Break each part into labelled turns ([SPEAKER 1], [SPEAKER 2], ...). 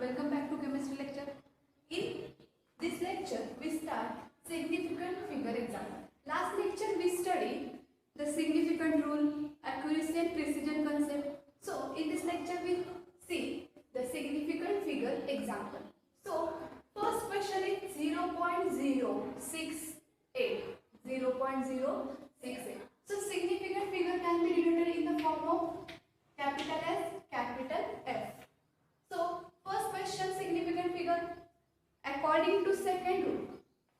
[SPEAKER 1] welcome back to chemistry lecture. In this lecture, we start significant figure example. Last lecture we studied the significant rule, accuracy and precision concept. So in this lecture we see the significant figure example. So first question is 0.068. 0.068. So significant figure can be denoted in the form of capital S, capital F. So first question, significant figure. According to second rule,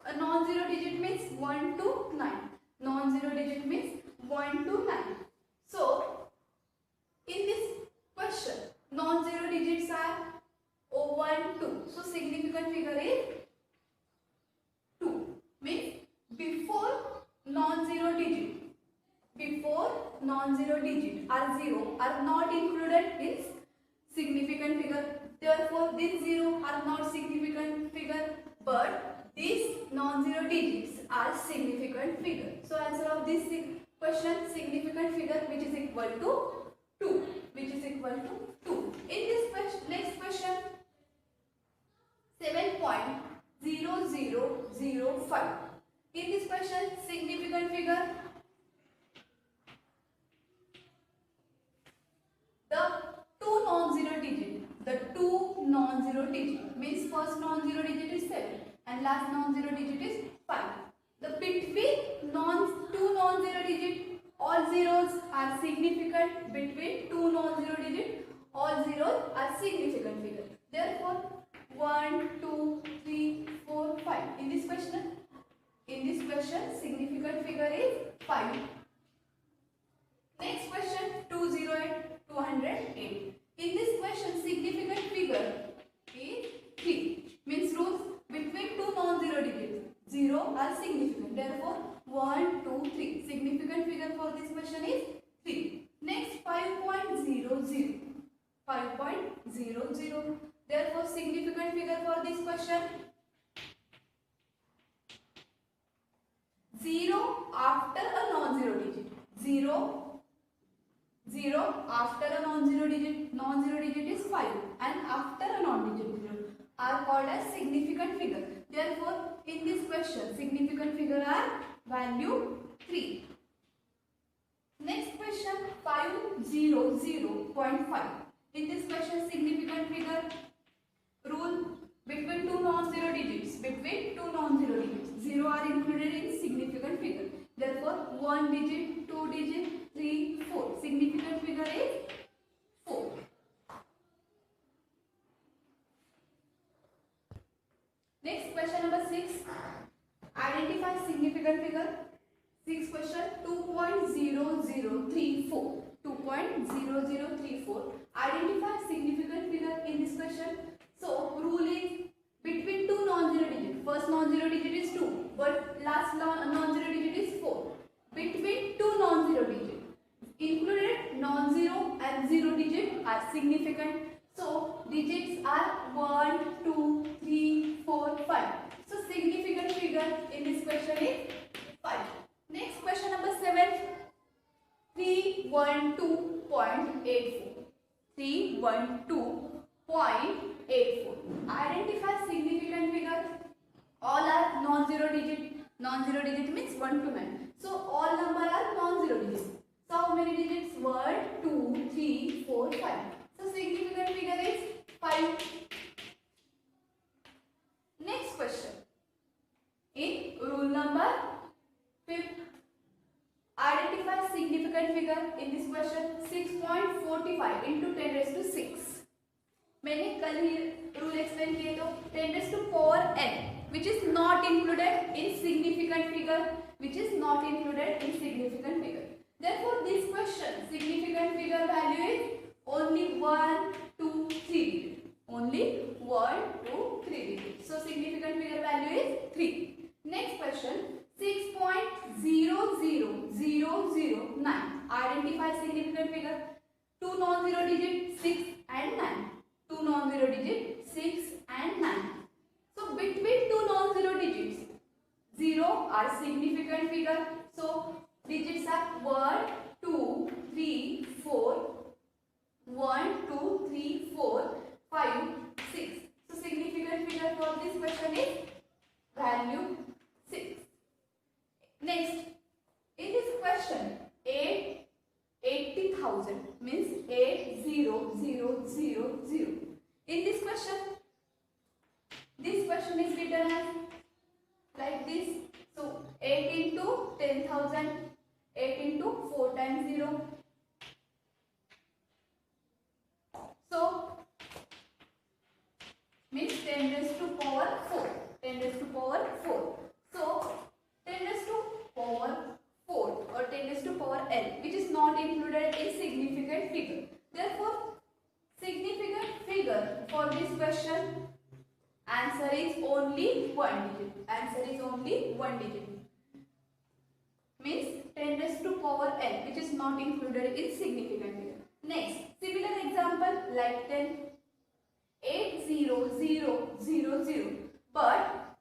[SPEAKER 1] a non-zero digit means 1 to 9. Non-zero digit means 1 to 9. So in this question, non-zero digits are 1, 2. So significant figure is 2. Means before non-zero digit are 0 are not included in significant figure. Therefore, these 0 are not significant figure, but these non-zero digits are significant figure. So answer of this question, significant figure, which is equal to 2. Which is equal to 2. In this question, next question, 7.0005. In this question, significant figure, the two non-zero digit means first non-zero digit is 7 and last non-zero digit is 5. The between two non-zero digit, all zeros are significant. Between two non-zero digit, all zeros are significant figure. Therefore, 1, 2, 3, 4, 5. In this question, significant figure is 5. Next question, 208, 208. In this question, significant figure is 3. Means rules, between two non-zero digits, 0 are significant. Therefore, 1, 2, 3. Significant figure for this question is 3. Next, 5.00. 5.00. Therefore, significant figure for this question, 0 after a non-zero digit. 0 after a non-zero digit. Non-zero digit is 5 and after a non-digit are called as significant figure. Therefore, in this question, significant figure are value 3. Next question, 500.5. In this question, significant figure rule, between two non-zero digits. 0 are included in significant figure. Therefore, 1 digit, 2 digit, 3, 4. Significant figure is 4. Next question number 6. Identify significant figure. 6th question, 2.0034. 2.0034. Identify significant figure in this question. So, rule is between two non-zero digits. First non-zero digit is 2, but last non-zero digit is 4. Between two non-zero digits, included non-zero and zero digit are significant. So, digits are 1, 2, 3, 4, 5. So, significant figure in this question is 5. Next question number 7. 312.84. 312.84. Identify significant figure. All are non-zero digit. Non-zero digit means 1 to 9. So all number are non-zero digits. So how many digits? 1, 2, 3, 4, 5. So significant figure is 5. Next question. In rule number 5, identify significant figure. In this question, 6.45 into 10 raised to 6. मैंने कल ही rule explain किए तो 10 raised to 4n, which is not included in significant figure. Therefore, this question, significant figure value is only 1, 2, 3 digit. Only 1, 2, 3 digit. So significant figure value is 3. Next question, 6.00009. Identify significant figure. Two non-zero digit, 6 and 9. Two non-zero digit, 6 and 9. So between two non-zero digits, 0 are significant figure. So digits are 1, 2, 3, 4. 1, 2, 3, 4, 5, 6. question. This question is written as like this. So 8 into 10,000, 8 into 4 times 0. So means 10 raised to power 4. 10 raised to power 4. So 10 raised to power 4 or 10 raised to power n, which is not included in significant figure. Therefore, significant figure for this question, answer is only 1 digit. Answer is only 1 digit. Means 10 raised to power n, which is not included in significant figure. Next, similar example like 10, 80000, but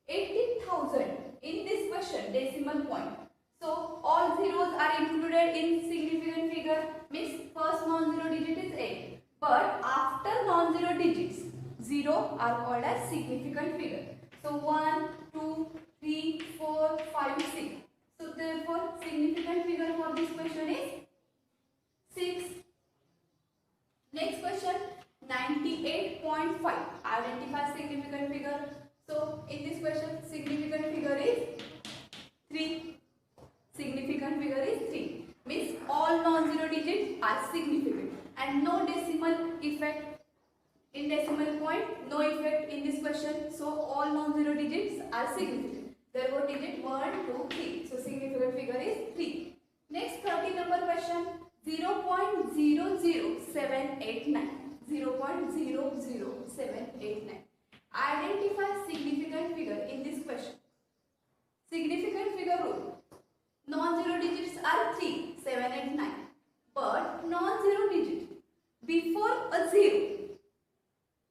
[SPEAKER 1] 18,000 in this question decimal point. So all zeros are included in significant figure. Means first non-zero digit is 8, but after non-zero digits 0 are called as significant figure. So 1, 2, 3, 4, 5, 6. So therefore significant figure for this question is 6. Next question, 98.5. Identify significant figure. So in this question significant figure is 3. Significant figure is 3. Means all non-zero digits are significant and no decimal effect in decimal point, no effect in this question. So all non-zero digits are significant. Therefore digit 1, 2, 3. So significant figure is 3. Next 30 number question, 0.00789. 0.00789. Identify significant figure in this question. Significant figure rule. Non-zero digits are 3, 7 and 9. But non-zero digit before a 0.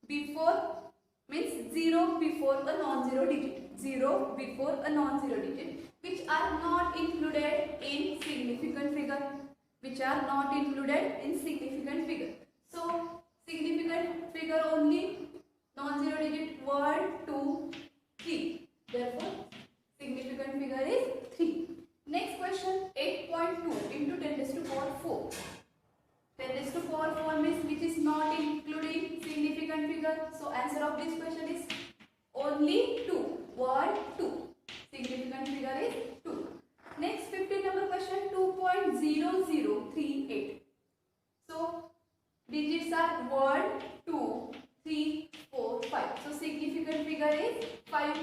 [SPEAKER 1] Before means 0 before a non-zero digit. 0 before a non-zero digit, which are not included in significant figure. Which are not included in significant figure. So significant figure only non-zero digit 1, 2, 3. Therefore significant figure is 3. Next question, 8.2 into 10 raised to power 4. 10 raised to power 4 means which is not including significant figure. So answer of this question is only 2. 1, 2. Significant figure is 2. Next 15 number question, 2.0038. So digits are 1, 2, 3, 4, 5. So significant figure is 5.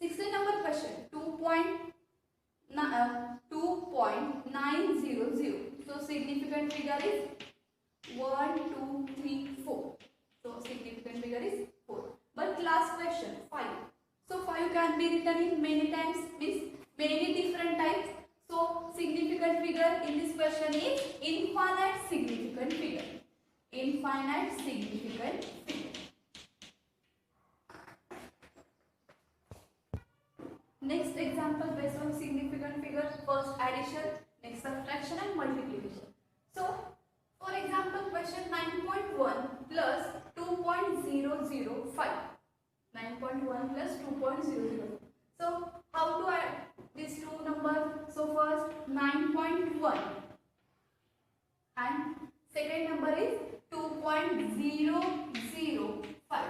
[SPEAKER 1] 16 number question, 2.900. So significant figure is 1, 2, 3, 4. So significant figure is 4. But last question 5. So 5 can be written in many times, means many different types. So significant figure in this question is infinite significant figure. Infinite significant figure. Next example based on significant figure. First addition, next subtraction and multiplication. So for example question 9.1 plus 2.005. 9.1 plus 2.005. So how to add these two numbers? So first 9.1 and second number is 2.005.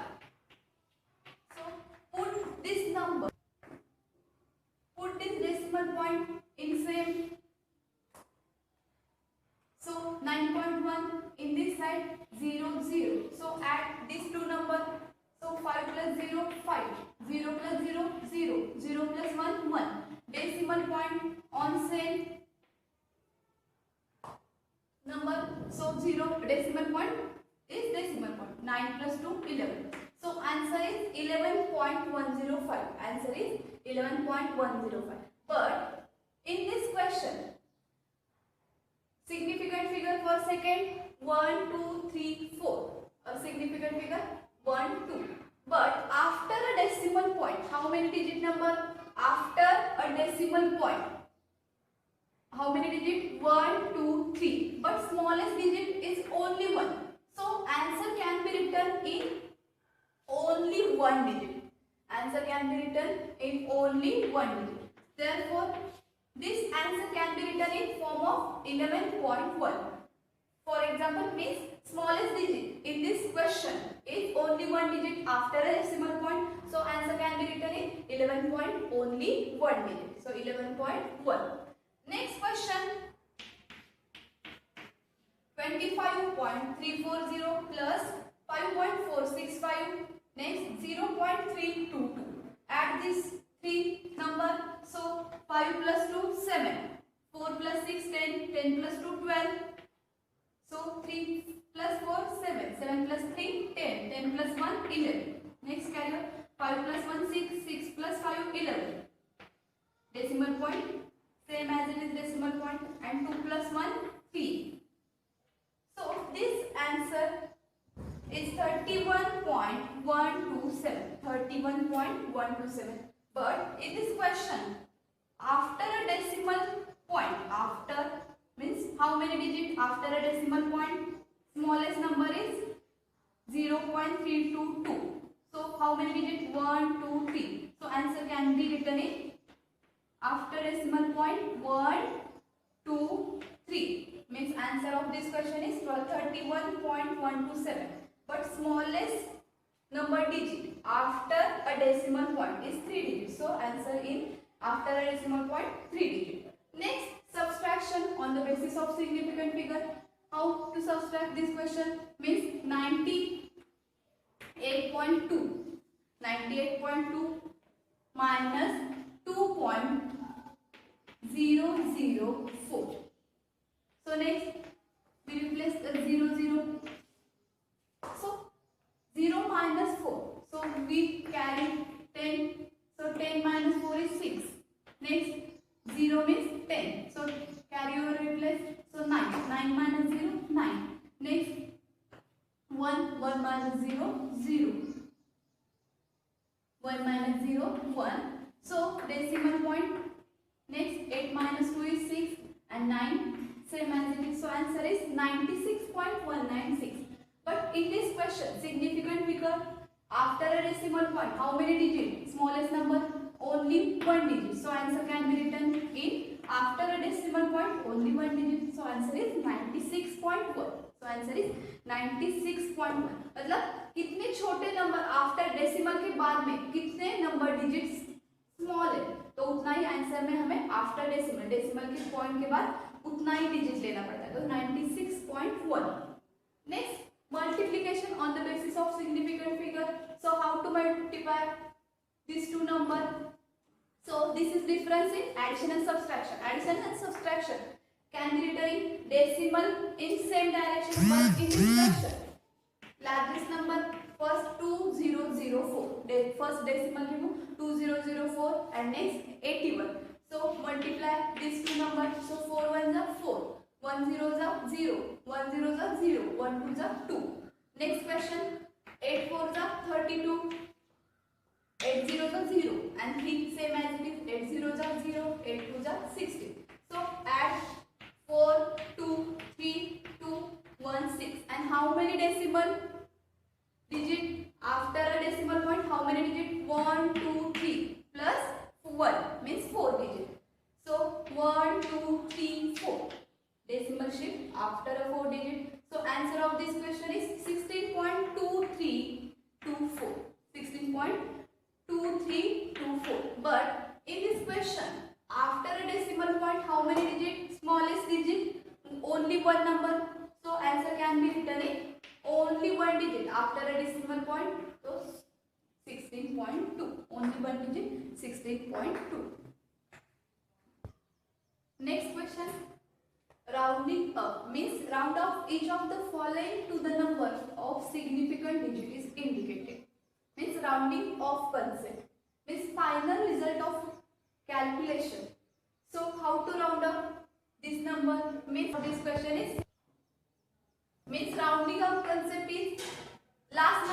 [SPEAKER 1] So put this number, put this decimal point in same. So 9.1 in this side 0, 0. So add these two numbers. So 5 plus 0, 5. 0 plus 0, 0. 0 plus 1, 1. Decimal point on same number. So 0 decimal point is decimal point. 9 plus 2, 11. So answer is 11.105. Answer is 11.105. But in this question, significant figure for second 1, 2, 3, 4. A significant figure 1, 2. But after a decimal point, how many digit number? After a decimal point, how many digit? 1, 2, 3. But smallest digit is only 1. So answer can be written in only 1 digit. Answer can be written in only 1 digit. Therefore, this answer can be written in form of 11.1. For example, means smallest digit in this question one digit after a decimal point. So answer can be written in 11 point only one digit. So 11.1. Next question. 25.340 plus 5.465. Next 0.322. Add this three number. So 5 plus 2 7. 4 plus 6 10. 10 plus 2 12. So 3 plus 4 7. 7 plus 3 10. 10 plus 1 11. Next carry 5 plus 1 6. 6 plus 5 11. Decimal point same as it is decimal point, and 2 plus 1 3. So this answer is 31.127. 31.127. But in this question, after a decimal point, after means how many digits after a decimal point? Smallest number is 0.322. So how many digits? 1, 2, 3. So answer can be written in after decimal point 1, 2, 3. Means answer of this question is 31.127. But smallest number digit after a decimal point is 3 digits. So answer in after a decimal point 3 digits. Next, subtraction on the basis of significant figure. How to subtract this question? Means 98.2. 98.2 minus 2.004. So next we replace the 0. So 0 minus 4. So we carry 10. So 10 minus 4 is 6. Next 0 means 10. So carry over replace. So 9. 9 minus 0 9. Next 1 minus 0 0. 1 minus 0 1. So decimal point. Next 8 minus 2 is 6 and 9 same as it is. So answer is 96.196. But in this question, significant figure after a decimal point, how many digits? Smallest number only one digit. So answer can be written in after a decimal point only one digit. So answer is 96.1. So answer is 96.1. मतलब कितने छोटे number after decimal के बाद में कितने number digits small है, तो उतना ही आंसर में हमें आफ्टर डेसिमल के पॉइंट के बाद उतना ही डिजिट लेना पड़ता है. तो 96.1. Next, multiplication on the basis of significant figure. So how to multiply these two numbers? So this is difference in addition and subtraction. Addition and subtraction can be written in decimal in same direction, but in this question largest number first 2004. First decimal 2004 and next 81. So multiply these two numbers. So 4 1s are 4. 1 0s are 0. 1 0s are 0. 1 2s are 2. Next question. 8 4s are 32. 8 0s are 0. And 3 same as it is. 8 0s are 0. 8 2s are 16. So add 4 2 3 2 1 6. And how many decimal digit after a decimal point? How many digit? 1 2 3 plus 1 means 4 digit. So 1 2 3 4. Decimal shift after a 4 digit. So answer of this question is 16.2324. 16.2324. But in this question, after a decimal point, how many digit? Smallest digit, only one number. So answer can be written in only one digit after a decimal point. So 16.2. Only one digit, 16.2. Next question. Rounding up means round off each of the following to the number of significant digit is indicated. Means rounding off concept means final result of calculation. So how to round up this number? Means this question is means rounding up concept is last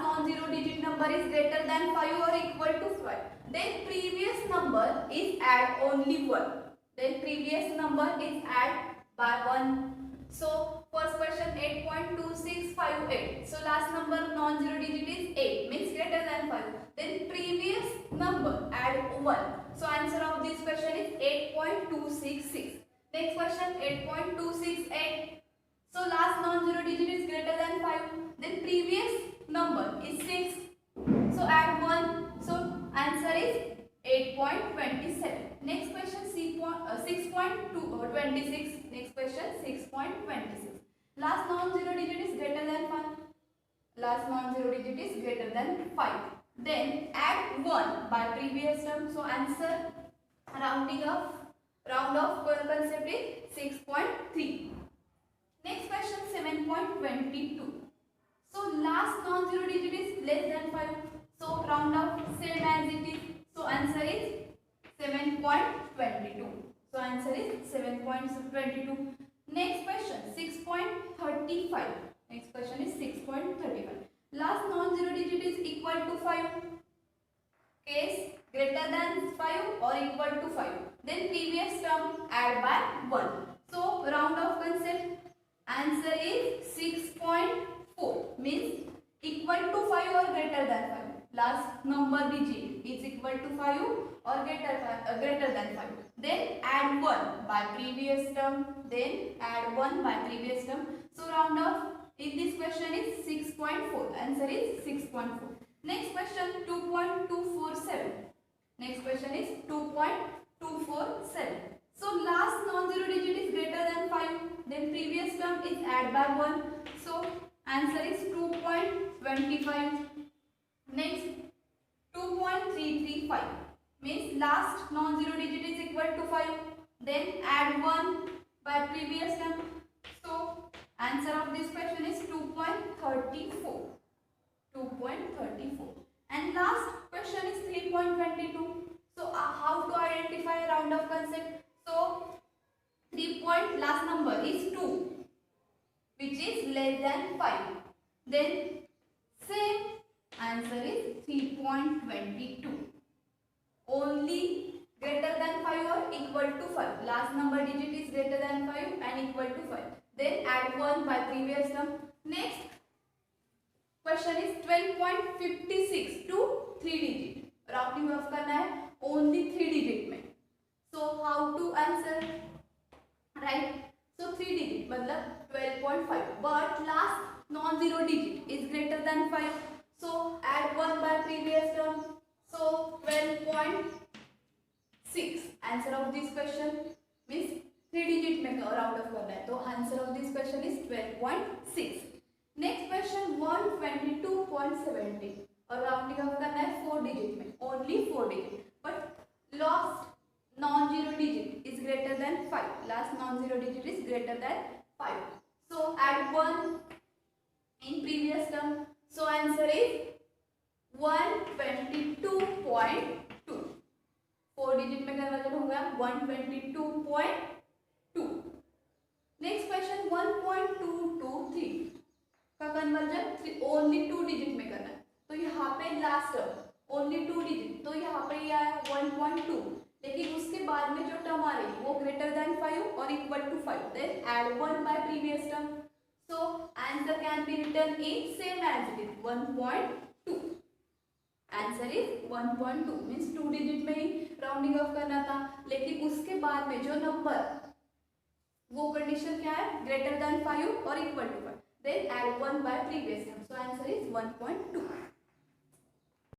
[SPEAKER 1] non-zero digit number is greater than 5 or equal to 5. Then previous number is add only 1. Then previous number is add by 1. So first question 8.2658. So last number non-zero digit is 8 means greater than 5. Then previous number add 1. So answer of this question is 8.266. Next question 8.268. So last non-zero digit is greater than 5. Then previous number is 6. So add 1. So answer is 8.27. Next question 6.26. Next question 6.26. Last non-zero digit is greater than 5. Last non-zero digit is greater than 5. Then add 1 by previous term. So answer round off concept is 6.3. Next question 7.22. So last non-zero digit is less than 5. So round off same as it is. So answer is 7.22. So answer is 7.22. Next question 6.35. Next question is 6.35. Last non-zero digit is equal to 5. Case greater than 5 or equal to 5. Then previous term add by 1. So round off concept. Answer is 6.4, means equal to 5 or greater than 5. Last number digit is equal to 5 or greater than 5. Then add 1 by previous term. Then add 1 by previous term. So round off in this question is 6.4. Answer is 6.4. Next question 2.247. Next question is 2.247. So last non-zero digit is greater than 5. Then previous term is add by 1. So answer is 2.25. Next 2.335 means last non-zero digit is equal to 5. Then add 1 by previous term. So answer of this question is 2.34. 2.34. And last question is 3.22. So how to identify round off concept? So 3 point last number is 2, which is less than 5. Then same answer is 3.22. Only greater than 5 or equal to 5. Last number digit is greater than 5 and equal to 5. Then add 1 by previous term. Next question is 12.56 to 3 digit. Rounding off करना है only 3 digit में. So how to answer, right? So 3 digit मतलब 12.5, but last non zero digit is greater than 5. So add 1 by previous term. So 12.6 answer of this question means 3 digit में round off करना है. तो answer of this question is 12.6. Next question 122.70 और rounding off करना है 4 digit में, only 4 digit, but last non zero digit is greater than 5. Last non zero digit is greater than 5. So add 1 in previous term. So answer is 122.2. 4 digit में conversion होगा 122.2. Next question 1.223 का conversion only 2 digit में करना है. तो यहाँ पे last term only 2 digit, तो यहाँ पे ये आया 1.2, लेकिन उसके बाद में जो टर्म आ रही है वो ग्रेटर देन 5 और equal to 5. Then add 1 by previous term. So answer can be written in same as it is 1.2. Answer is 1.2 means 2 digit में ही राउंडिंग ऑफ करना था, लेकिन उसके बाद में जो नंबर वो कंडीशन क्या है, ग्रेटर देन 5 और equal to 5. Then add 1 by previous term. So answer is 1.2.